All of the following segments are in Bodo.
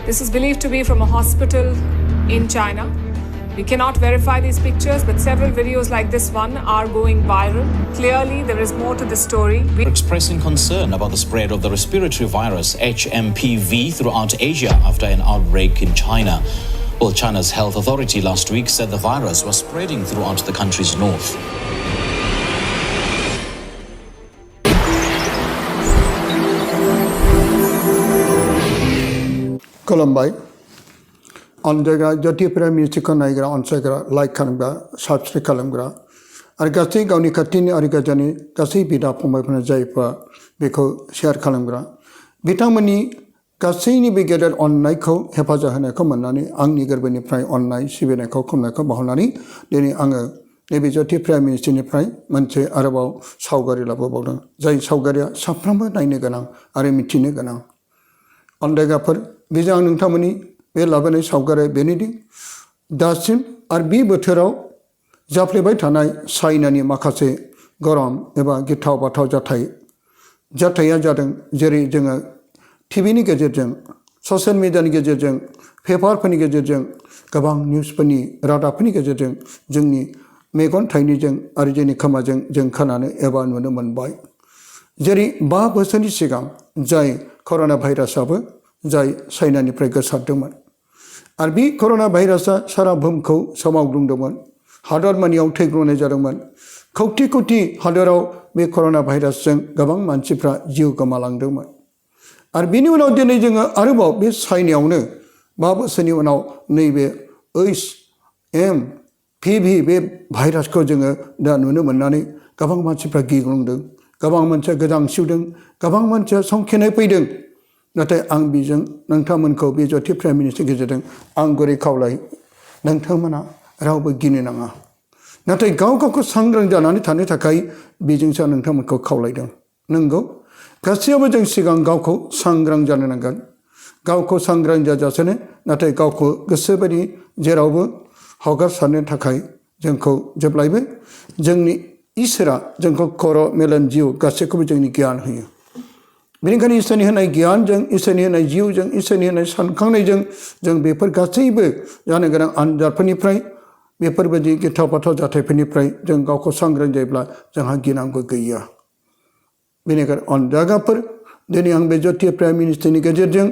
This is believed to be from a hospital in China. We cannot verify these pictures, but several videos like this one are going viral. Clearly, there is more to the story. We're expressing concern about the spread of the respiratory virus HMPV throughout Asia after an outbreak in China. Well, China's health authority last week said the virus was spreading throughout the country's north. Columbine. On the Jati Prime Minister Conaigra on Sagra, like Kananga, Sabsri Kalamgra. Argasti Gauni Katini Arigajani, Kasi Bida Pumapana Jaipa, Biko, Share Kalamgra. Bitamani, Kasini begathered on Naiko, Hepazahana Komanani, Ang Nigerbani Prime on Nai, Sivenako, Komako Bahonani, Deni Anga, Nebi Jati Prime Minister in the Prime, Manche Arabo, Saugari Labodan, Zai Saugaria, Saprama Nainaganang, Aremitinegana. On the Gapper, Bizan Tamani. बे लाबोनाय सावगारि बेनोदि दासिम आरो बे बोथोराव जाफ्लेबाय थानाय चाइनानि माखासे गरम एबा गिथाव बाथाव जाथाया जादों जेरै जोङो टिभिनि गेजेरजों ससियेल मिडियानि गेजेरजों पेपारफोरनि गेजेरजों गोबां निउसफोरनि रादाबफोरनि गेजेरजों जोंनि मेगन थाइनैजों आरो जोंनि खोमाजों जों खोनानो एबा नुनो मोनबाय जेरै 5 बोसोरनि सिगां जाय कर'ना भाइरासआबो जाय चाइनानिफ्राय गोसारदोंमोन आरो बे कर'ना भाइरासआ सारा बुहुमखौ सोमावग्लुंदोंमोन हादरमानियाव थैग्लुंनाय जादोंमोन कौटि कौटि हादराव बे कर'ना भाइरासजों गोबां मानसिफ्रा जिउ गोमालांदोंमोन आरो बेनि उनाव दिनै जोङो आरोबाव बे चाइनायावनो 5 बोसोरनि उनाव नैबे HMPV बे भाइरासखौ जोङो दा नुनो मोननानै गोबां मानसिफ्रा गिग्लुंदों गोबां मानसिया गोजांसिवदों गोबां मानसिया संखिनाय फैदों नाथाय आं बिजों नोंथांमोनखौ बे जथि प्राइम मिनिस्टार गेजेरजों आं गुरै खावलाय नोंथांमोना रावबो गिनो नाङा नाथाय गावखौ सांग्रां जानानै थानो थाखाय बिजोंसो नोंथांमोनखौ खावलायदों नंगौ गासैयावबो जों सिगां गावखौ सांग्रां जानो नांगोन गावखौ सांग्रां जाजासेनो नाथाय गावखौ गोसोबायदि जेरावबो हगारसारनो थाखाय जोंखौ जेब्लायबो जोंनि इसोरा जोंखौ खर' मेलेम जिउ गासैखौबो जोंनि गियान होयो बेनिखायनो इसोरनि होनाय गियानजों इसोरनि होनाय जिउजों इसोरनि होनाय सानखांनायजों जों बेफोर गासैबो जानो गोनां आनजादफोरनिफ्राय बेफोरबायदि गिथाव बाथाव जाथायफोरनिफ्राय जों गावखौ सांग्रां जायोब्ला जोंहा गिनांगौ गैया बेनिखायनो अनजागाफोर दिनै आं बे जथि प्राइम मिनिस्टारनि गेजेरजों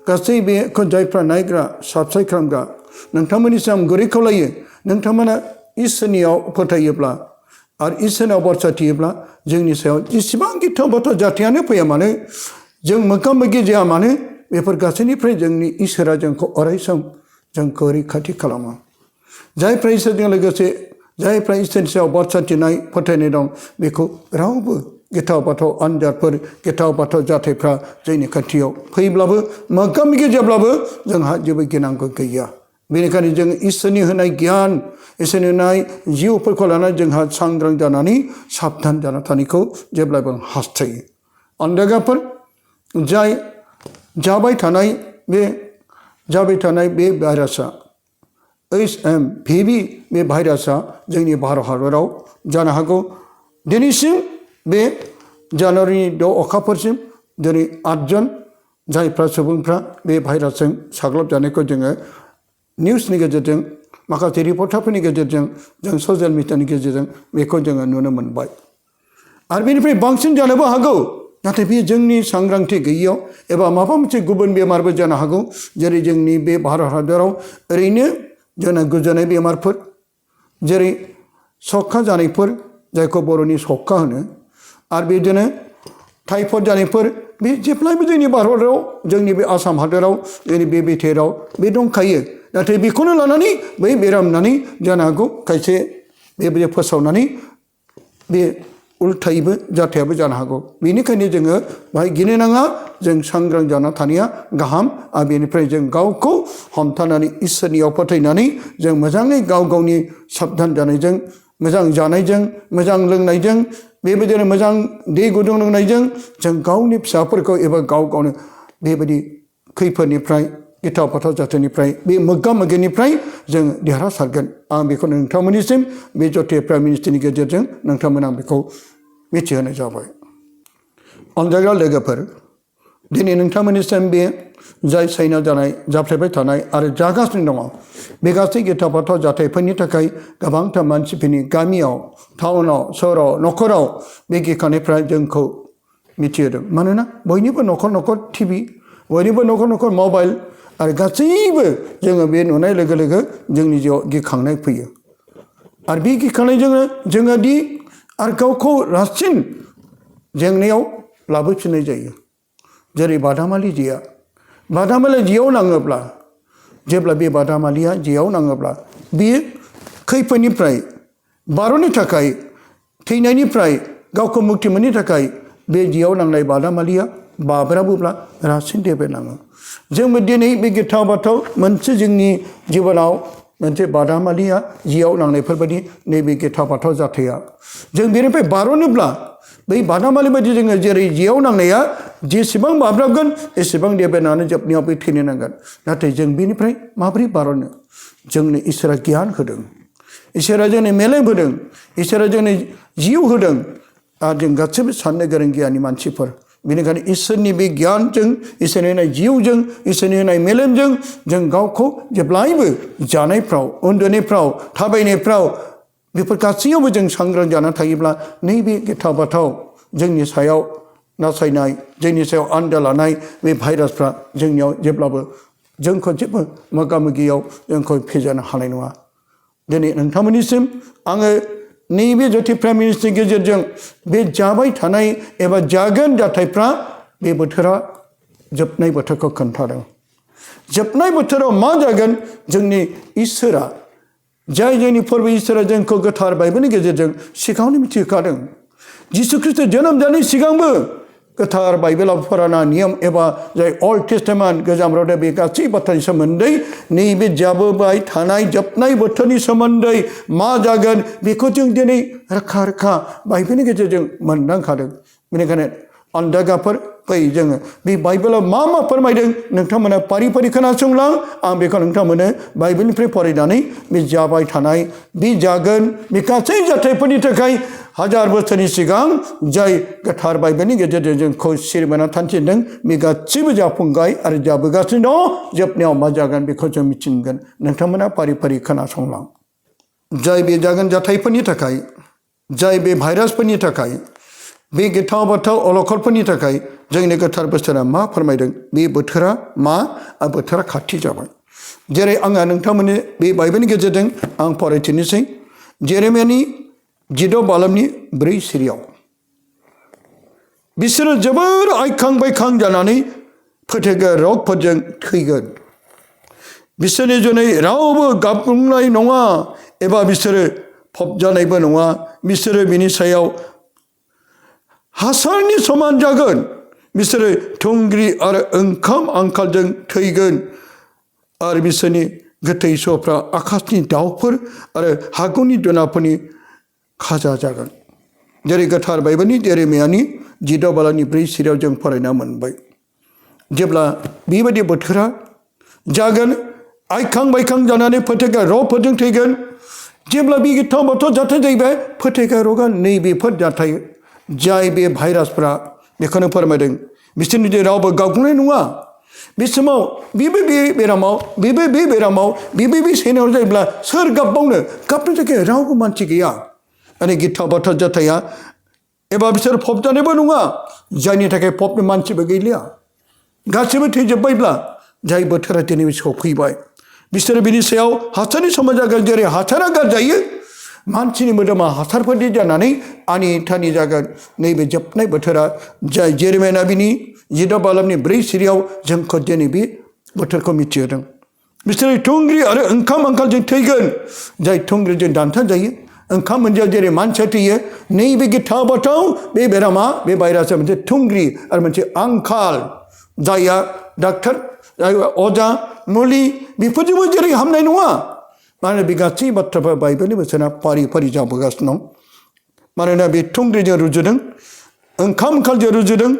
गासै बेखौ जायफ्रा नायग्रा साबस्क्राइब खालामग्रा नोंथांमोननिसिम आं गुरै खावलायो नोंथांमोना इसोरनियाव फोथायोब्ला आरो इसोरनाव भरसा थियोब्ला जोंनि सायाव जेसेबां गिथाव बाथाव जाथायानो फैया मानो जों मोगा मोगि जाया मानो बेफोर गासैनिफ्राय जोंनि इसोरा जोंखौ अरायसम जोंखौ रैखाथि खालामो जायफ्रा इसोरजों लोगोसे जायफ्रा इसोरनि सायाव भरसा थिनाय फोथायनाय दं बेखौ रावबो गिथाव बाथाव आनजादफोर गिथाव बाथाव जाथायफ्रा जोंनि खाथियाव फैब्लाबो मोगा मोगि जाब्लाबो जोंहा जेबो गिनांगौ गैया बेनिखायनो जों इसोरनि होनाय गियान इसोरनि होनाय जिउफोरखौ लानानै जोंहा सांग्रां जानानै साबधान जाना थानायखौ जेब्लाबो हास्थायो अनदागाफोर जाय जाबाय थानाय बे भाइरासआ HMPV बे भाइरासआ जोंनि भारत हादराव जानो हागौ दिनैसिम बे जानुवारिनि 6 अक्ट'फोरसिम दिनै 8 जन जायफ्रा सुबुंफ्रा बे भाइरासजों साग्लोबजानायखौ जोङो निउसनि गेजेरजों माखासे रिपर्टारफोरनि गेजेरजों जों ससियेल मिडियानि गेजेरजों बेखौ जोङो नुनो मोनबाय आरो बेनिफ्राय बांसिन जानोबो हागौ नाथाय बे जोंनि सांग्रांथि गैयैयाव एबा माबा मोनसे गुबुन बेमारबो जानो हागौ जेरै जोंनि बे भारत हादराव ओरैनो जोंना गुजुनाय बेमारफोर जेरै सखा जानायफोर जायखौ बर'नि सखा होनो आरो बिदिनो टाइफड जानायफोर बे जेब्लायबो जोंनि भारतआव जोंनि बे आसाम हादराव जोंनि बे बिटिआरआव बे दंखायो नाथाय बेखौनो लानानै बै बेराम होननानै जानो हागौ खायसे बेबायदि फोसावनानै बे उल्थायैबो जाथायाबो जानो हागौ बेनिखायनो जोङो बाहाय गिनो नाङा जों सांग्रां जाना थानाया गाहाम आरो बेनिफ्राय जों गावखौ हमथानानै इसोरनियाव फोथायनानै जों मोजाङै गावनि साबधान जानायजों मोजां जानायजों मोजां लोंनायजों बेबायदिनो मोजां दै गुदुं लोंनायजों जों गावनि फिसाफोरखौ एबा गावनो बेबायदि खैफोदनिफ्राय गिथाव बाथाव जाथायनिफ्राय बे मोगा मोगिनिफ्राय जों देरहासारगोन आं बेखौ नोंथांमोननिसिम बे जथि प्राइम मिनिस्टारनि गेजेरजों नोंथांमोना बेखौ मिथिहोनाय जाबाय अनजाग्रा लोगोफोर दिनै नोंथांमोननिसिम बे जाय चाइनायाव जानाय जाफ्लेबाय थानाय आरो जागासिनो दङ बे गासै गिथाव बाथाव जाथायफोरनि थाखाय गोबांथार मानसिफोरनि गामियाव टाउनाव सहराव न'खराव बे गिखांनायफ्रा जोंखौ मिथिहोदों मानोना बयनिबो न'खर न'खर टिभि बयनिबो न'खर न'खर मबाइल आरो गासैबो जोङो बे नुनाय लोगो लोगो जोंनि जिउआव गिखांनाय फैयो आरो बे गिखांनायजोंनो जोङो दि आरो गावखौ रासिन जेंनायाव लाबोफिननाय जायो जेरै बादामालि जेयाव नाङोब्ला जेब्ला बे बादामालिया जेयाव नाङोब्ला बेयो खैफोदनिफ्राय बार'नो थाखाय थैनायनिफ्राय गावखौ मुक्ति मोननो थाखाय बे जेयाव नांनाय बादामालिया बाब्राबोब्ला रासिन देबेलाङो जोंबो दिनै बे गिथाव बाथाव मोनसे जोंनि जिबनाव मोनसे बादामालिया जेयाव नांनायफोरबायदि नैबे गिथाव बाथाव जाथाया जों बेनिफ्राय बार'नोब्ला बै बादामालि बायदि जोङो जेरै जेयाव नांनाया जेसेबां बाब्राबगोन एसेबां देबेनानै जोबनायाव बे थैनो नांगोन नाथाय जों बेनिफ्राय माबोरै बार'नो जोंनो इसोरा गियान होदों इसोरा जोंनो मेलेम होदों इसोरा जोंनो जिउ होदों आरो जों गासैबो साननो गोरों गियानि मानसिफोर बेनिखायनो इसोरनि बे गियानजों इसोरनि होनाय जिउजों इसोरनि होनाय मेलेमजों जों गावखौ जेब्लायबो जानायफ्राव उन्दुनायफ्राव थाबायनायफ्राव बेफोर गासैयावबो जों सांग्रां जानानै थायोब्ला नैबे गिथाव बाथाव जोंनि सायाव नासायनाय जोंनि सायाव आन्दा लानाय बे भाइरासफ्रा जोंनियाव जेब्लाबो जोंखौ जेबो मोगा मोगियाव जोंखौ फेजेननो हानाय नङा दिनै नोंथांमोननिसिम आङो नैबे ज्योति प्राइम मिनिस्टारनि गेजेरजों बे जाबाय थानाय एबा जागोन जाथायफ्रा बे बोथोरा जोबनाय बोथोरखौ खोन्थादों जोबनाय बोथोराव मा जागोन जोंनि इसोरा जाय जोंनि फोरबो इसोरा जोंखौ गोथार बाइबेलनि गेजेरजों सिगाङावनो मिथिहोखादों जिसु ख्रिस्ट जोनोम जानायनि सिगांबो गोथार बाइबेलाव फरायना नियम एबा जाय अल्ड टेस्टामेन्ट गोजाम रादाय बे गासै बाथ्रानि सोमोन्दै नैबे जाबोबाय थानाय जोबनाय बोथोरनि सोमोन्दै मा जागोन बेखौ जों दिनै रोखा रोखा बाइबेलनि गेजेरजों मोनदांखादों बेनिखायनो आन्दागाफोर फै जोङो बे बाइबेलाव मा मा फोरमायदों नोंथांमोना फारि फारि खोनासंलां आं बेखौ नोंथांमोननो बाइबेलनिफ्राय फरायनानै बे जाबाय थानाय बे जागोन बे गासै जाथायफोरनि थाखाय हाजार बोसोरनि सिगां जाय गोथार बाइबेलनि गेजेरजों जोंखौ सिरिबाना थान्थिदों बे गासैबो जाफुंबाय आरो जाबोगासिनो दं जोबनायाव मा जागोन बेखौ जों मिथिगोन नोंथांमोना फारि फारि खोनासंलां जाय बे जागोन जाथायफोरनि थाखाय जाय बे भाइरासफोरनि थाखाय बे गिथाव बाथाव अलखदफोरनि थाखाय जोंनि गोथार बोसोरा मा फोरमायदों बे बोथोरा मा बोथोरा खाथि जाबाय जेरै आङो नोंथांमोननि बे बाइबेलनि गेजेरजों आं फरायथिनोसै जेरेमियानि 16 बालामनि 4 सिरियाव बिसोरो जोबोर आइखां बायखां जानानै फोथैग्रा रगफोरजों थैगोन बिसोरनि जुनै रावबो गाबग्लुंनाय नङा एबा बिसोरो फबजानायबो नङा बिसोरो बिनि सायाव हासारनि समान जागोन बिसोरो थुंग्रि आरो ओंखाम आंखालजों थैगोन आरो बिसोरनि गोथै सहफ्रा आकाशनि दाउफोर आरो हागुनि जुनारफोरनि खाजा जागोन जेरै गोथार बाइबेलनि जेरेमियानि 16 बालानि 4 सिरियाव जों फरायना मोनबाय जेब्ला बेबायदि बोथोरा जागोन आइखां बायखां जानानै फोथैग्रा रगफोरजों थैगोन जेब्ला बे गिथाव बाथाव जाथाय जाहैबाय फोथैग्रा रगआ नैबेफोर जाथाय जाय बे भाइरासफ्रा बेखौनो फोरमायदों बिसोरनि जे रावबो गावग्लुंनाय नङा बे समाव बेबो बे बेरामाव बेबो बे बेरामाव बेबो बे सैनायाव जायोब्ला सोर गाबबावनो गाबनो थाखाय रावबो मानसि गैया माने गिथाव बाथाव जाथाया एबा बिसोर फबजानायबो नङा जायनि थाखाय फबनो मानसिबो गैलिया गासैबो थैजोब्बायब्ला जाय बोथोरा दिनै सफैबाय बिसोरो बिनि सायाव हासारनि समान जागोन जेरै हासारा गारजायो मानसिनि मोदोमा हासारफोरदि जानानै आनि थानि जागोन नैबे जोबनाय बोथोरा जाय जेरेमिया बिनि 16 बालामनि 4 सिरियाव जोंखौ दिनै बे बोथोरखौ मिथिहोदों बिसोरो थुंग्रि आरो ओंखाम आंखालजों थैगोन जाय थुंग्रिजों दान्था जायो ओंखाम मोनजाया जेरै मानसिया थैयो नैबे गिथाव बाथाव बे बेरामा बे भाइरासआ मोनसे थुंग्रि आरो मोनसे आंखाल जायहा डाक्टर अजा मुलि बेफोरजोंबो जेरै हामनाय नङा मानोना बे गासै बाथ्राफ्रा बाइबेलनि बोसोना फारि फारि जाबोगासिनो दं मानोना बे थुंग्रिजों रुजुदों ओंखाम आंखालजों रुजुदों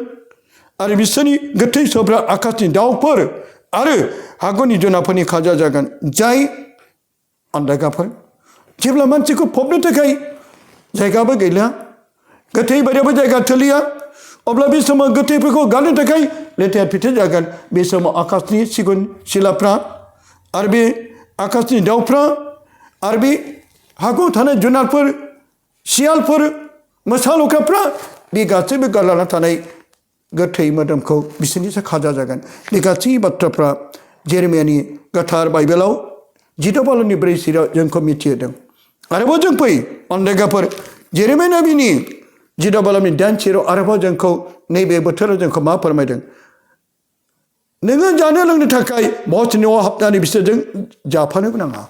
आरो बिसोरनि गोथै सहफ्रा आकाशनि दाउफोर आरो हागुनि जुनारफोरनि खाजा जागोन जाय आन्दायगाफोर जेब्ला मानसिखौ फबनो थाखाय जायगाबो गैलिया गोथै बारियाबो जायगा थोलिया अब्ला बे समाव गोथैफोरखौ गारनो थाखाय लेथेर फेथेर जागोन बे समाव आकाशनि सिगुन सिलाफ्रा आरो बे आकाशनि दाउफ्रा आरो बे हागौ थानाय जुनारफोर सियालफोर मोसा लख्राफ्रा बे गासैबो गारलाना थानाय गोथै मोदोमखौ बिसोरनिसो खाजा जागोन बे गासै बाथ्राफ्रा जेरेमियानि गोथार बाइबेलाव 14:4 जोंखौ मिथिहोदों आरोबाव जों फै अनदेगाफोर जेरेमिया नबीनि 14:8 आरोबाव जोंखौ नैबे बोथोराव जोंखौ मा फोरमायदों नोङो जानो लोंनो थाखाय बहस न'आव हाबनानै बिसोरजों जाफानोबो नाङा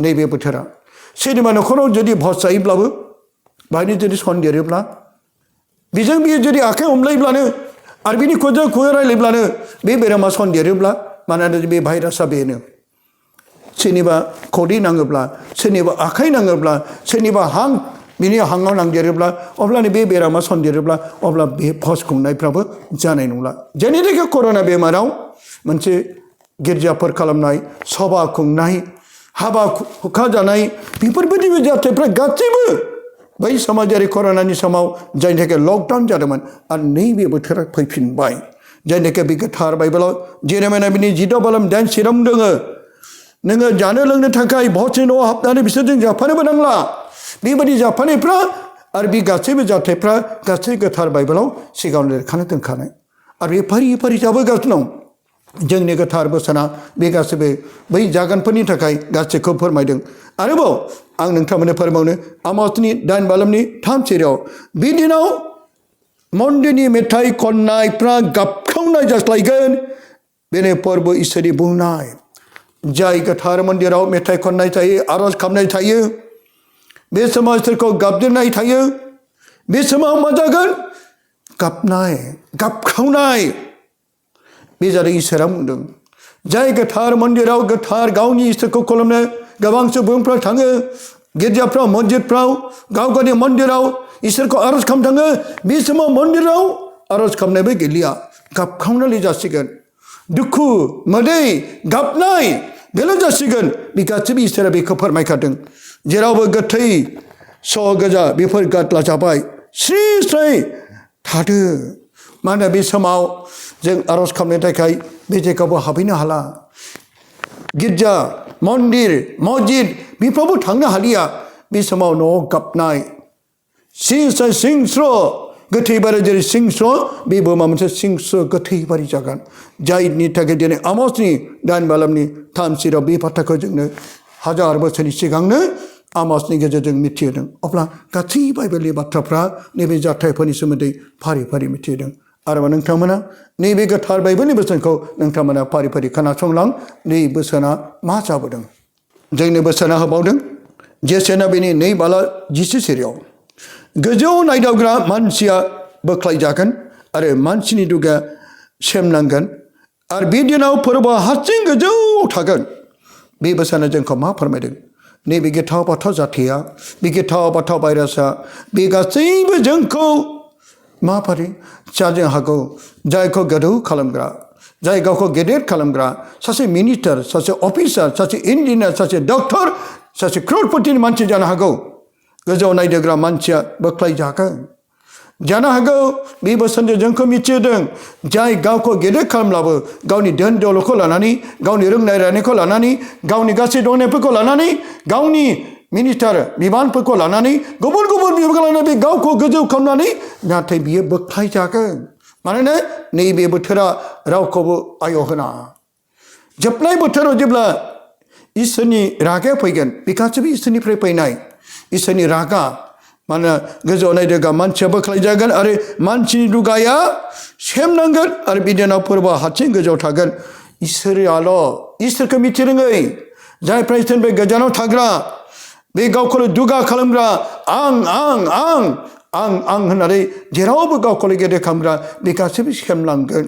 नैबे बोथोरा सोरनिबा न'खराव जुदि भस जायोब्लाबो बाहायनो जुदि सन्देरोब्ला बेजों बियो जुदि आखाइ हमलायब्लानो आरो बिनि खुगा रायलायब्लानो बे बेरामा सन्देरोब्ला मानोना बे भाइरासआ बेनो सोरनिबा खदै नाङोब्ला सोरनिबा आखाइ नाङोब्ला सोरनिबा हां बिनि हाङाव नांदेरोब्ला अब्लानो बे बेरामा सन्देरोब्ला अब्ला बे भस खुंनायफ्राबो जानाय नंला जेनि थाखाय कर'ना बेमाराव मोनसे गिर्जाफोर खालामनाय सभा खुंनाय हाबा हुखा जानाय बेफोरबायदिबो जाथायफ्रा गासैबो बै समाजारि कर'नानि समाव जायनि थाखाय लकडाउन जादोंमोन आरो नैबे बोथोरा फैफिनबाय जायनि थाखाय बे गोथार बाइबेलाव जेरेमिया नबीनि 14:8 दङ नोङो जानो लोंनो थाखाय भसनि न'आव हाबनानै बिसोरजों जाफानोबो नांला बेबायदि जाफानायफ्रा आरो बे गासैबो जाथायफ्रा गासै गोथार बाइबेलाव सिगाङाव लिरखाना दोनखानाय आरो बे फारि फारि जाबोगासिनो दं जोंनि गोथार बोसोना बे गासैबो बै जागोनफोरनि थाखाय गासैखौ फोरमायदों आरोबाव आं नोंथांमोननो फोरमायनो आमोसनि 8:3 बे दिनाव मन्दिरनि मेथाइ खननायफ्रा गाबखावनाय जास्लायगोन बेनो फोरबो इसोरनि बुंनाय जाय गोथार मन्दिराव मेथाइ खननाय थायो आरज खालामनाय थायो बे समाव इसोरखौ गाबज्रिनाय थायो बे समाव मा जागोन गाबनाय गाबखावनाय बे जादों इसोरा बुंदों जाय गोथार मन्दिराव गोथार गावनि इसोरखौ खुलुमनो गोबां सुबुंफ्रा थाङो गिर्जाफ्राव मस्जिदफ्राव गाव गावनि मन्दिराव इसोरखौ आरज खालामनो थाङो बे समाव मन्दिराव आरज खालामनायबो गैलिया गाबखावनानै जासिगोन दुखु मोदै गाबनाय बेल' जासिगोन बे गासैबो इसोरा बेखौ फोरमायखादों जेरावबो गोथै स' गोजा बेफोर गादला जाबाय स्रि स्रै थादो मानो बे समाव जों आरज खालामनो थाखाय बे जायगायावबो हाबहैनो हाला गिर्जा मन्दिर मस्जिद बेफ्रावबो थांनो हालिया बे समाव न'आव गाबनाय सिंस्र' गोथै बारि जेरै सिंस्र' बेबो माबा मोनसे सिंस्र' गोथै बारि जागोन जायनि थाखाय दिनै आमोसनि 8:3 बे बाथ्राखौ जोंनो 1000 बोसोरनि सिगांनो आमोसनि गेजेरजों मिथिहोदों अब्ला गासै बाइबेलनि बाथ्राफ्रा नैबे जाथायफोरनि सोमोन्दै फारि फारि मिथिहोदों आरो नोंथांमोना नैबे गोथार बाइबेलनि बोसोनखौ नोंथांमोना फारि फारि खोनासंलां नै बोसोना मा जाबोदों जोंनो बोसोना होबावदों जेसेना बेनि 2:10 गोजौ नायदावग्रा मानसिया बोख्लायजागोन आरो मानसिनि दुगा सेमनांगोन आरो बे दिनाव फोरबोआ हारसिं गोजौआव थागोन बे बोसोना जोंखौ मा फोरमायदों नैबे गिथाव बाथाव जाथाया बे गिथाव बाथाव भाइरासआ बे गासैबो जोंखौ माबोरै जानो हागौ जायखौ गोदौ खालामग्रा जाय गावखौ गेदेर खालामग्रा सासे मिनिस्टार सासे अफिसार सासे इन्जिनियार सासे डक्टर सासे क्ररपतिनि मानसि जानो हागौ गोजौआव नायदोग्रा मानसिया बोख्लायजागोन जानो हागौ बे बोसोनजों जोंखौ मिथिहोदों जाय गावखौ गेदेर खालामब्लाबो गावनि धोन दौलतखौ लानानै गावनि रोंनाय रायनायखौ लानानै गावनि गासै दंनायफोरखौ लानानै गावनि मिनिस्टार बिबानफोरखौ लानानै गुबुन गुबुन बिबानखौ लानानै बे गावखौ गोजौ खालामनानै नाथाय बियो बोख्लायजागोन मानोना नैबे बोथोरा रावखौबो आय' होना जोबनाय बोथोराव जेब्ला इसोरनि रागाया फैगोन बे गासैबो इसोरनिफ्राय फैनाय इसोरनि रागा मानोना गोजौआव नायदोगा मानसिया बोख्लायजागोन आरो मानसिनि दुगाया सेमनांगोन आरो बिदिनाव फोरबोआ हारसिं गोजौआव थागोन इसोरखौ मिथिरोङै जायफ्रा इसोरनिफ्राय गोजानाव थाग्रा बे गावखौनो दुगा खालामग्रा आं होननानै जेरावबो गावखौनो गेदेर खालामग्रा बे गासैबो सेमलांगोन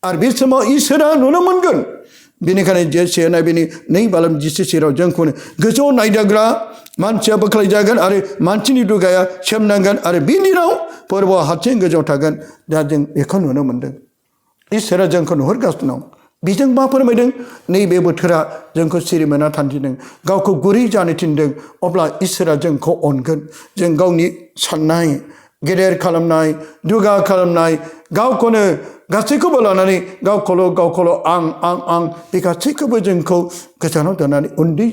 आरो बे समाव इसोरा नुनो मोनगोन बेनिखायनो जेसेना बेनि 2:10 जोंखौनो गोजौआव नायदावग्रा मानसिया बोख्लायजागोन आरो मानसिनि दुगाया सेमनांगोन आरो बे दिनाव फोरबोआ हारसिं गोजौआव थागोन दा जों बेखौ नुनो मोनदों इसोरा जोंखौ नुहुरगासिनो दं बेजों मा फोरमायदों नैबे बोथोरा जोंखौ सिरिमोना थान्थिदों गावखौ गुरै जानो थिनदों अब्ला इसोरा जोंखौ अनगोन जों गावनि साननाय गेदेर खालामनाय दुगा खालामनाय गावखौनो गासैखौबो लानानै गावखौल' आं बे गासैखौबो जोंखौ गोजानाव दोननानै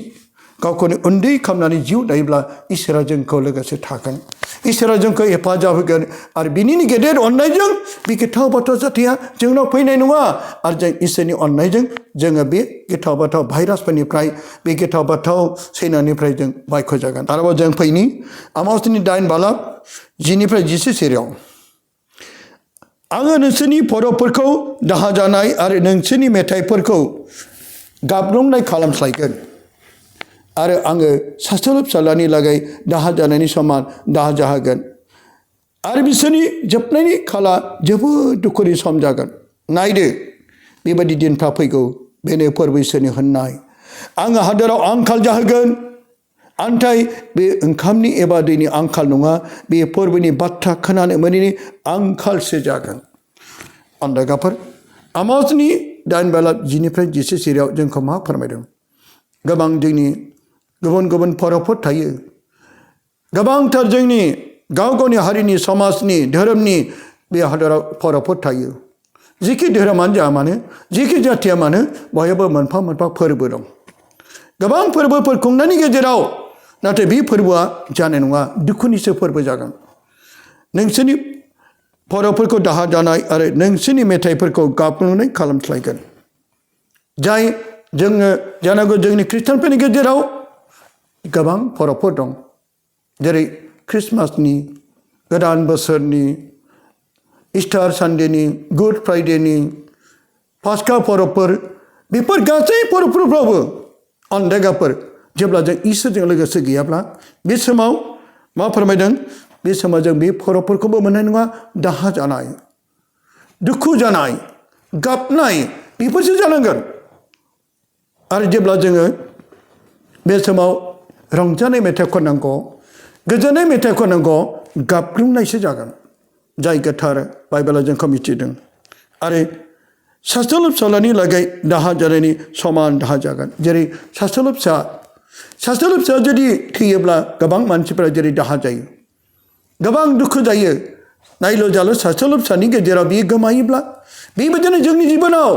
गावखौनो उन्दै खालामनानै जिउ दायोब्ला इसोरा जोंखौ लोगोसे थागोन इसोरा जोंखौ हेफाजाब होगोन आरो बिनिनो गेदेर अननायजों बे गिथाव बाथाव जाथाया जोंनाव फैनाय नङा आरो जों इसोरनि अननायजों जोङो बे गिथाव बाथाव भाइरासफोरनिफ्राय बे गिथाव बाथाव सैनानिफ्राय जों बायख' जागोन आरोबाव जों फैनि आमोसनि 9 बालाब 10निफ्राय 11 सेराव आङो नोंसोरनि फर'फोरखौ दाहा जानाय आरो नोंसोरनि मेथाइफोरखौ गाबग्लुंनाय खालामस्लायगोन आरो आङो सासेल' फिसालानि लागै दाहा जानायनि समान दाहा जाहोगोन आरो बिसोरनि जोबनायनि खाला जोबोद दुखुनि सम जागोन नायदो बेबायदि दिनफ्रा फैगौ बेनो फोरबो इसोरनि होननाय आङो हादोराव आंखाल जाहोगोन आन्थाय बे ओंखामनि एबा दैनि आंखाल नङा बे फोरबोनि बाथ्रा खोनानो मोनैनि आंखालसो जागोन अन्दायगाफोर आमोसनि 9 बालाब 10निफ्राय 11 सेराव जोंखौ मा फोरमायदों गोबां जोंनि गुबुन गुबुन फर'फोर थायो गोबांथार जोंनि गाव गावनि हारिनि समाजनि धोरोमनि बे हादराव फर'फोर थायो जिखि धोरोमानो जा मानो जिखि जाथिया मानो बयहाबो मोनफा मोनफा फोरबो दं गोबां फोरबोफोर खुंनायनि गेजेराव नाथाय बे फोरबोआ जानाय नङा दुखुनिसो फोरबो जागोन नोंसोरनि फर'फोरखौ दाहा जानाय आरो नोंसोरनि मेथाइफोरखौ गाबग्लुंनाय खालामस्लायगोन जाय जोङो जानांगौ जोंनि खृष्टानफोरनि गेजेराव गोबां फर'फोर दं जेरै ख्रिस्टमासनि गोदान बोसोरनि इस्टार सानडेनि गुड फ्राइडेनि पास्का फर'फोर बेफोर गासै फर'फोरफ्रावबो अन्दायगाफोर जेब्ला जों इसोरजों लोगोसे गैयाब्ला बे समाव मा फोरमायदों बे समाव जों बे फर'फोरखौबो मोननाय नङा दाहा जानाय दुखु जानाय गाबनाय बेफोरसो जानांगोन आरो जेब्ला जोङो बे समाव रंजानाय मेथाइ खननांगौ गोजोननाय मेथाइ खननांगौ गाबग्लुंनायसो जागोन जाय गोथार बाइबेला जोंखौ मिथिदों आरो सासेल' फिसालानि लागै दाहा जानायनि समान दाहा जागोन जेरै सासेल' फिसा जुदि थैयोब्ला गोबां मानसिफोरा जेरै दाहा जायो गोबां दुखु जायो नायल' जाल' सासेल' फिसानि गेजेराव बियो गोमायोब्ला बेबायदिनो जोंनि जिबनाव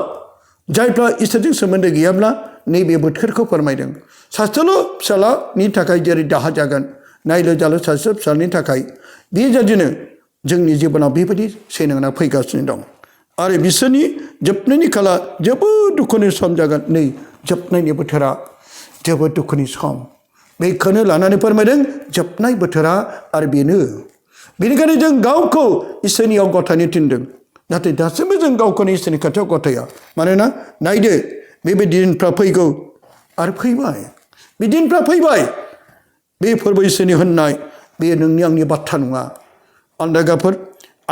जायफ्रा इसोरजों सोमोन्दो गैयाब्ला नैबे बोथोरखौ फोरमायदों सासेल' फिसालानि थाखाय जेरै दाहा जागोन नायल' जाल' सासेल' फिसानि थाखाय बेबायदिनो जोंनि जिबनाव बेबायदि सैनांना फैगासिनो दं आरो बिसोरनि जोबनायनि खाला जोबोद दुखुनि सम जागोन नै जोबनायनि बोथोरा जोबोद दुखुनि सम बेखौनो लानानै फोरमायदों जोबनाय बोथोरा आरो बेनिखायनो जों गावखौ इसोरनियाव गथायनो थिनदों नाथाय दासिमबो जों गावखौनो इसोरनि खाथियाव गथाया मानोना नायदो बेबायदि दिनफ्रा फैगौ आरो फैबाय बे दिनफ्रा फैबाय बे फोरबो इसोरनि होननाय बे नोंनि आंनि बाथ्रा नङा अन्दायगाफोर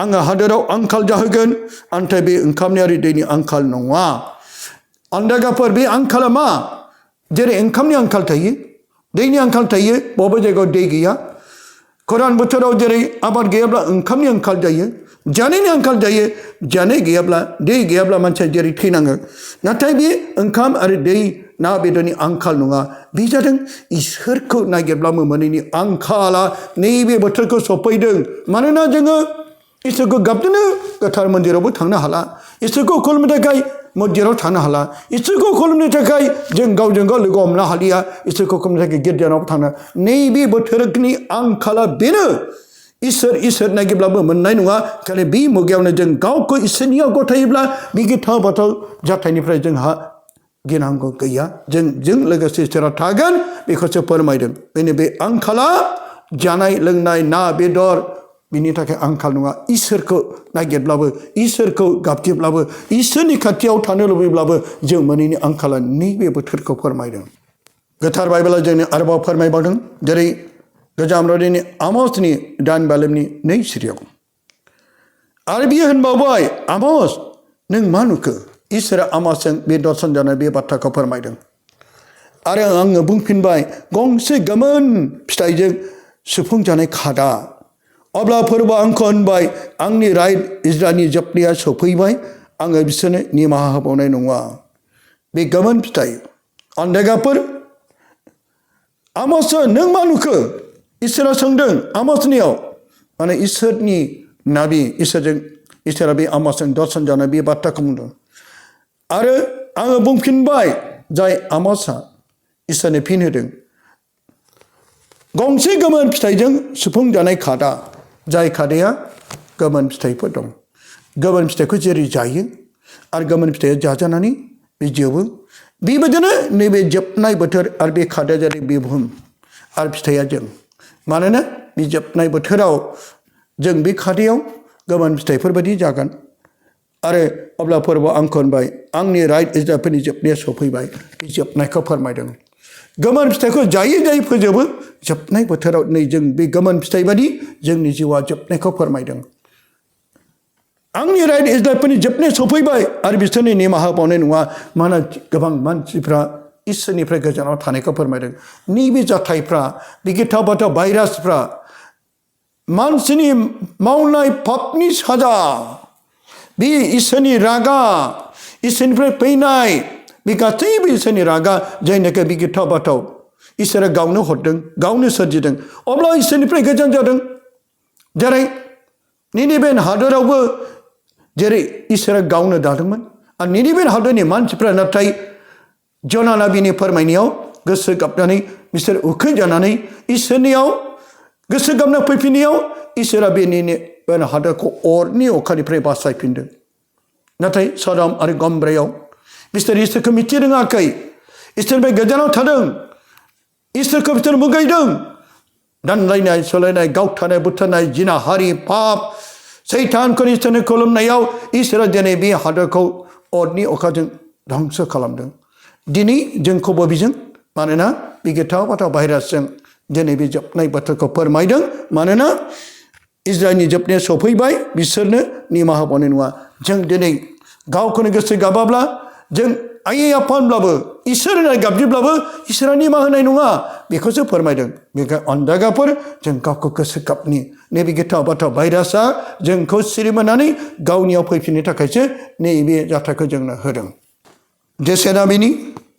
आङो हादोराव आंखाल जाहोगोन नाथाय बे ओंखामनि आरो दैनि आंखाल नङा अन्दायगाफोर बे आंखाला मा जेरै ओंखामनि आंखाल थायो दैनि आंखाल थायो बबेबा जायगायाव दै गैया खरान बोथोराव जेरै आबाद गैयाब्ला ओंखामनि आंखाल जायो जानायनि आंखाल जायो जानाय गैयाब्ला दै गैयाब्ला मानसिया जेरै थैनाङो नाथाय बे ओंखाम आरो दै ना बेदरनि आंखाल नङा बे जादों इसोरखौ नागिरब्लाबो मोनैनि आंखाला नैबे बोथोरखौ सफैदों मानोना जोङो इसोरखौ गाबदोनो गोथार मन्दिरावबो थांनो हाला इसोरखौ खुलुमनो थाखाय मन्दिराव थांनो हाला इसोरखौ खुलुमनो थाखाय जों गावजों गाव लोगो हमनो हालिया इसोरखौ खुलुमनो थाखाय गिर्जानाव थांनो नैबे बोथोरनि आंखाला बेनो इसोर नागिरब्लाबो मोननाय नङा खालि बे मुगायावनो जों गावखौ इसोरनियाव गथायोब्ला बे गिथाव बाथाव जाथायनिफ्राय जोंहा गिनांगौ गैया जों लोगोसे इसोरा थागोन बेखौसो फोरमायदों बेनो बे आंखाला जानाय लोंनाय ना बेदर बिनि थाखाय आंखाल नङा इसोरखौ नागिरब्लाबो इसोरखौ गाबज्रिब्लाबो इसोरनि खाथियाव थानो लुबैब्लाबो जों मोनैनि आंखाला नैबे बोथोरखौ फोरमायदों गोथार बाइबेला जोंनो आरोबाव फोरमायबावदों जेरै गोजाम रायजोनि आमोसनि 9 बालाबनि 2 सिरियाव आरो बियो होनबावबाय आमोस नों मा नुखो इसोरा आमोसजों बे दर्शन जानाय बे बाथ्राखौ फोरमायदों आरो आङो बुंफिनबाय गंसे गोमोन फिथाइजों सुफुंजानाय खादा अब्ला फोरबोआ आंखौ होनबाय आंनि राइट इजराइलनि जोबनाया सफैबाय आङो बिसोरनो निमाहा होबावनाय नङा बे गोमोन फिथाइ अन्दायगाफोर आमोस नों मा नुखो इसोरा सोंदों आमोसनियाव माने इसोरनि नाबि इसोरा बे आमासजों दर्शन जानाय बे बाथ्राखौ बुंदों आरो आङो बुंफिनबाय जाय आमासा इसोरनो फिन होदों गंसे गोमोन फिथाइजों सुफुंजानाय खादा जाय खादाया गोमोन फिथाइफोर दं गोमोन फिथाइखौ जेरै जायो आरो गोमोन फिथाइया जाजानानै बे जोबो बेबायदिनो नैबे जोबनाय बोथोर आरो बे खादाया जादों बे बुहुम आरो फिथाइया जों मानोना बे जोबनाय बोथोराव जों बे खादायाव गोमोन फिथाइफोर बायदि जागोन आरो अब्ला फोरबोआव आं होनबाय आंनि राइट इजराइलफोरनि जोबनाया सफैबाय बे जोबनायखौ फोरमायदों गोमोन फिथाइखौ जायै जायै फोजोबो जोबनाय बोथोराव नै जों बे गोमोन फिथाइ बायदि जोंनि जिउआ जोबनायखौ फोरमायदों आंनि राइट इजराइलफोरनि जोबनाया सफैबाय आरो बिसोरनि निमाहा बावनाय नङा मानोना गोबां मानसिफ्रा इसोरनिफ्राय गोजानाव थानायखौ फोरमायदों नैबे जाथायफ्रा बे गिथाव बाथाव भाइरासफ्रा मानसिनि मावनाय पापनि साजा बे इसोरनि रागा इसोरनिफ्राय फैनाय बे गासैबो इसोरनि रागा जायनाखि बे गिथाव बाथाव इसोरा गावनो हरदों गावनो सोरजिदों अब्ला इसोरनिफ्राय गोजान जादों जेरै निनिबे हादोरावबो जेरै इसोरा गावनो दादोंमोन आरो निनिबे हादोरनि मानसिफ्रा नाथाय ज'ना नाबिनि फोरमायनायाव गोसो गाबनानै बिसोर उखैजानानै इसोरनियाव गोसो गाबना फैफिननायाव इसोरा बे निनिबे हादोरखौ अरनि अखानिफ्राय बासायफिनदों नाथाय सदम आरो गमरायाव बिसोर इसोरखौ मिथि रोङाखै इसोरनिफ्राय गोजानाव थादों इसोरखौ बिसोर मुगैदों दानलायनाय सोलायनाय गावथारनाय बुथारनाय जिनाहारि पाप सैतानखौ इसोरनो खुलुमनायाव इसोरा दिनै बे हादोरखौ अरनि अखाजों धंस खालामदों दिनै जोंखौबो बिजों मानोना बे गिथाव बाथाव भाइरासजों दिनै बे जोबनाय बोथोरखौ फोरमायदों मानोना इजराइलनि जोबनाया सफैबाय बिसोरनो निमाहा बावनाय नङा जों दिनै गावखौनो गोसो गाबाब्ला जों आइ आफानब्लाबो इसोर होननानै गाबज्रिब्लाबो इसोरा निमाहा होनाय नङा बेखौसो फोरमायदों बेखाय अन्दागाफोर जों गावखौ गोसो गाबनि नैबे गिथाव बाथाव भाइरासआ जोंखौ सिरिमोनानै गावनियाव फैफिननो थाखायसो नैबे जाथायखौ जोंनो होदों जेसेना बिनि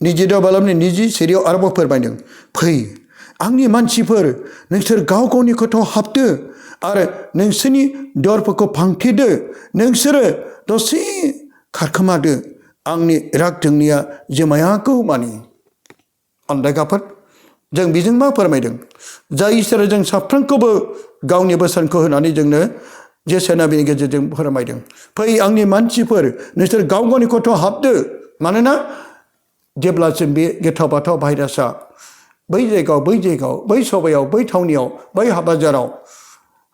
निजिद' बालामनि निजि सिरियाव आरोबाव फोरमायदों फै आंनि मानसिफोर नोंसोर गाव गावनि खोथायाव हाबदो आरो नोंसोरनि दरफोरखौ फांथेदो नोंसोरो दसे खारखोमादो आंनि राग जोंनिया जोमायाखौ मानि अन्दायगाफोर जों बेजों मा फोरमायदों जाय इसोरा जों साफ्रोमखौबो गावनि बोसोनखौ होनानै जोंनो जेसेनाबिनि गेजेरजों फोरमायदों फै आंनि मानसिफोर नोंसोर गाव गावनि खोथायाव हाबदो मानोना जेब्लासिम बे गिथाव बाथाव भाइरासआ बै जायगायाव बै सभायाव बै थावनियाव बै बाजाराव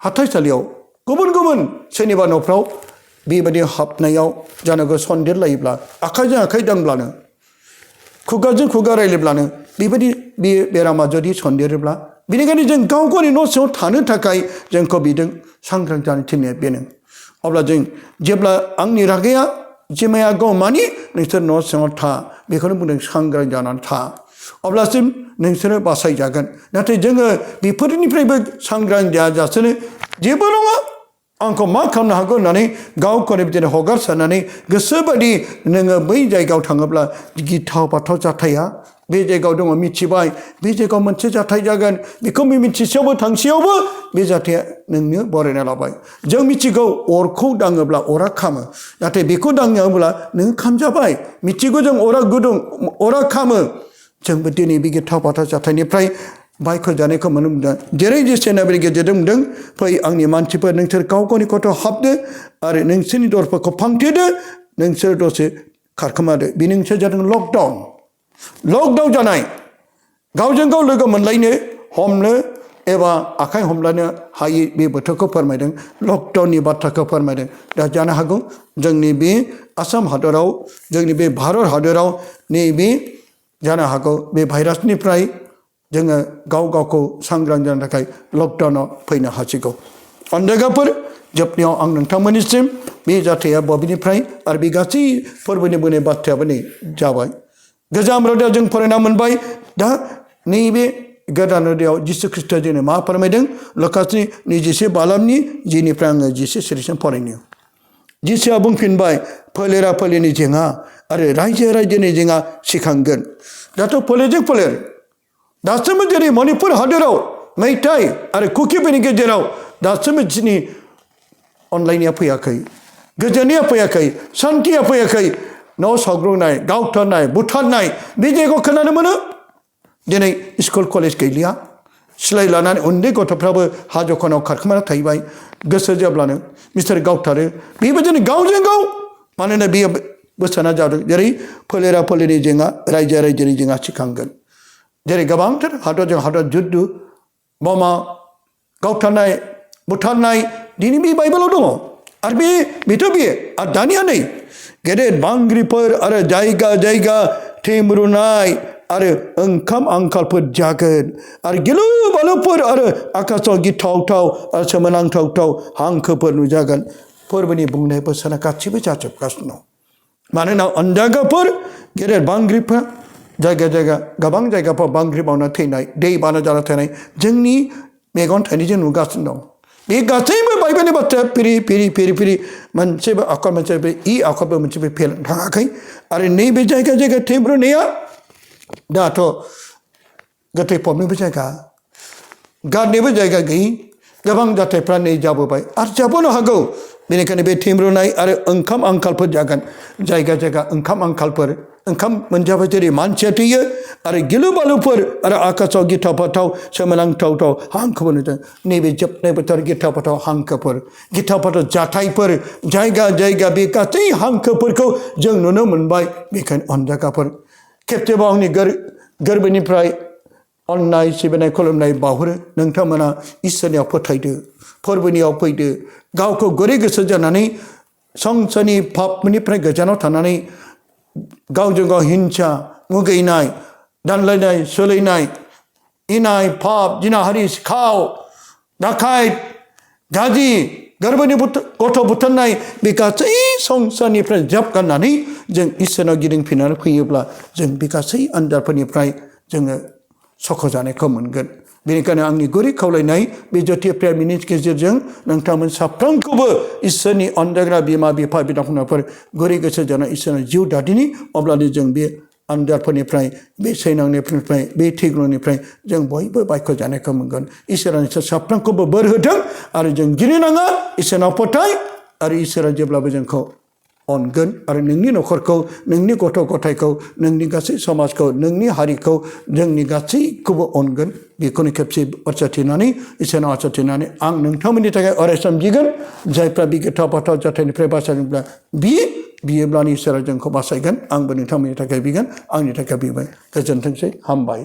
हाथाइसालियाव गुबुन गुबुन सोरनिबा न'फ्राव बेबायदि हाबनायाव जानांगौ सन्देर लायोब्ला आखाइजों आखाइ दांब्लानो खुगाजों खुगा रायलायब्लानो बेबायदि बे बेरामा जुदि सन्देरोब्ला बेनिखायनो जों गाव गावनि न' सिङाव थानो थाखाय जोंखौ बिदों सांग्रां जानो थिननाया बेनो अब्ला जों जेब्ला आंनि रागाया जिमाया गौ मानि नोंसोर न' सिङाव था बेखौनो बुंदों सांग्रां जानानै था अब्लासिम नोंसोरो बासायजागोन नाथाय जोङो बेफोरनिफ्रायबो सांग्रां जायाजासेनो जेबो नङा आंखौ मा खालामनो हागौ होननानै गावखौनो बिदिनो हगारसारनानै गोसोबायदि नोङो बै जायगायाव थाङोब्ला गिथाव बाथाव जाथाया बे जायगायाव दङ मिथिबाय बे जायगायाव मोनसे जाथाय जागोन बेखौ मिथिसेयावबो थांसेयावबो बे जाथाया नोंनो बरायना लाबाय जों मिथिगौ अरखौ दाङोब्ला अरा खामो नाथाय बेखौ दाङोब्ला नों खामजाबाय मिथिगौ जों अरा गुदुं अरा खामो जोंबो दिनै बे गिथाव बाथाव जाथायनिफ्राय बायखोजानायखौ मोनो मोनदों जेरै जेसेनाबिनि गेजेरजों बुंदों फै आंनि मानसिफोर नोंसोर गाव गावनि खथायाव हाबदो आरो नोंसोरनि दरफोरखौ फांथेदो नोंसोर दसे खारखोमादो बे नोंसोर जादों लकडाउन जानाय गावजों गाव लोगो मोनलायनो हमनो एबा आखाइ हमलानो हायै बे बोथोरखौ फोरमायदों लकडाउननि बाथ्राखौ फोरमायदों दा जानो हागौ जोंनि बे आसाम हादराव जोंनि बे भारत हादराव नैबे जानो हागौ बे भाइरासनिफ्राय जोङो गाव गावखौ सांग्रां जानो थाखाय लकडाउनाव फैनो हासिगौ अन्दायगाफोर जोबनायाव आं नोंथांमोननिसिम बे जाथाया बबेनिफ्राय आरो बे गासै फोरबोनि बुंनाय बाथ्रायाबो नै जाबाय गोजाम रादायाव जों फरायना मोनबाय दा नैबे गोदान रादायाव जिसु ख्रिस्ट'आ जोंनो मा फोरमायदों लुकासनि 27 बालामनि जिनिफ्राय आङो 10 सिरिसिम फरायनो जिसुआ बुंफिनबाय फोलेरा फोलेरनि जेंना आरो रायजोनि जेंना सिखांगोन दाथ' फोलेरजों फोलेर दासिमबो जेरै मणिपुर हादोराव मेइटाइ आरो कुकिफोरनि गेजेराव दासिमबो दिनै अनलायनाया फैयाखै गोजोननाया फैयाखै सान्थिया फैयाखै न' सावग्रुनाय गावथारनाय बुथारनाय बे जायगायाव खोनानो मोनो दिनै स्कुल कलेज गैलिया सिलाय लानानै उन्दै गथ'फ्राबो हाजोखनाव खारखोमाना थाहैबाय गोसो जाब्लानो बिसोर गावथारो बेबायदिनो गावजों गाव मानोना बेयो बोसोना जादों जेरै फोलेरा फोलेरनि जेंना रायजो रायजोनि जेंना सिखांगोन जेरै गोबांथार हादरजों हादर जुद्ध बमा गावथारनाय बुथारनाय दिनै बे बाइबेलाव दङ आरो बेथ' बेयो आरो दानिया नै गेदेर बांग्रिफोर आरो जायगा जायगा थेमरुनाय आरो ओंखाम आंखालफोर जागोन आरो गिलु बालुफोर आरो आकाशाव गिथावथाव आरो सोमोनांथावथाव हांखोफोर नुजागोन फोरबोनि बुंनाय बोसोना गासिबो जाजोबगासिनो दं मानोना अनजागाफोर गेदेर बांग्रिफोर जायगा जायगा गोबां जायगाफ्राव बांग्रि मावना थैनाय दै बाना जाना थैनाय जोंनि मेगन थाइनैजों नुगासिनो दं बे गासैबो बाइबेलनि बाथ्राया फिरि मोनसेबो आखर मोनसेबो आखरबो मोनसेबो फेल थाङाखै आरो नैबे जायगा जायगा थेब्रुनाया दाथ' गोथै फबनोबो जायगा गारनोबो जायगा गैयि गोबां जाथायफ्रा नै जाबोबाय आरो जाबावनो हागौ बेनिखायनो बे थेब्रुनाय आरो ओंखाम आंखालफोर जागोन जायगा जायगा ओंखाम आंखालफोर ओंखाम मोनजाबाय जेरै मानसिया थैयो आरो गिलु बालुफोर आरो आकाशाव गिथाव बाथाव सोमोनांथावथाव हांखोफोर नुदों नैबे जोबनाय बोथोर गिथाव बाथाव हांखोफोर गिथाव बाथाव जाथायफोर जायगा जायगा बे गासै हांखोफोरखौ जों नुनो मोनबाय बेखायनो अनजागाफोर खेबसेबाव आंनि गोरबोनिफ्राय अननाय सिबिनाय खुलुमनाय बावहरो नोंथांमोना इसोरनियाव फोथायदो फोरबोनियाव फैदो गावखौ गुरै गोसो जानानै संसारनि पापनिफ्राय गोजानाव थानानै गावजों गाव हिंसा मुगैनाय दानलायनाय सोलायनाय इनाय पाप जिनाहारि सिखाव दाखायत गाज्रि गोरबोनि गथ' बुथारनाय बे गासै संसारनिफ्राय ज्राब गारनानै जों इसोरनाव गिदिंफिननानै फैयोब्ला जों बे गासै आन्जादफोरनिफ्राय जोङो सख'जानायखौ मोनगोन बेनिखायनो आंनि गुरै खावलायनाय बे जथि प्रेमनि गेजेरजों नोंथांमोन साफ्रोमखौबो इसोरनि अनजाग्रा बिमा बिफा बिदा फंबायफोर गुरै गोसो जाना इसोरनि जिउ दादिनि अब्लानो जों बे आन्जादफोरनिफ्राय बे सैनांनायफोरनिफ्राय बे थैग्लुंनिफ्राय जों बयबो बायख' जानायखौ मोनगोन इसोरा नोंसोर साफ्रोमखौबो बोर होथों आरो जों गिनो नाङा इसोरनाव फोथाय आरो इसोरा जेब्लाबो जोंखौ अनगोन आरो नोंनि न'खरखौ नोंनि गथ' गथायखौ नोंनि गासै समाजखौ नोंनि हारिखौ जोंनि गासैखौबो अनगोन बेखौनो खेबसे बाथ्रा थिनानै इसोरनाव आसा थिनानै आं नोंथांमोननि थाखाय अरायसम बिगोन जायफ्रा बे गिथाव बाथाव जाथायनिफ्राय बासायनोब्ला बियोब्लानो इसोरा जोंखौ बासायगोन आंबो नोंथांमोननि थाखाय बिगोन आंनि थाखाय बिबाय गोजोनथोंसै हामबाय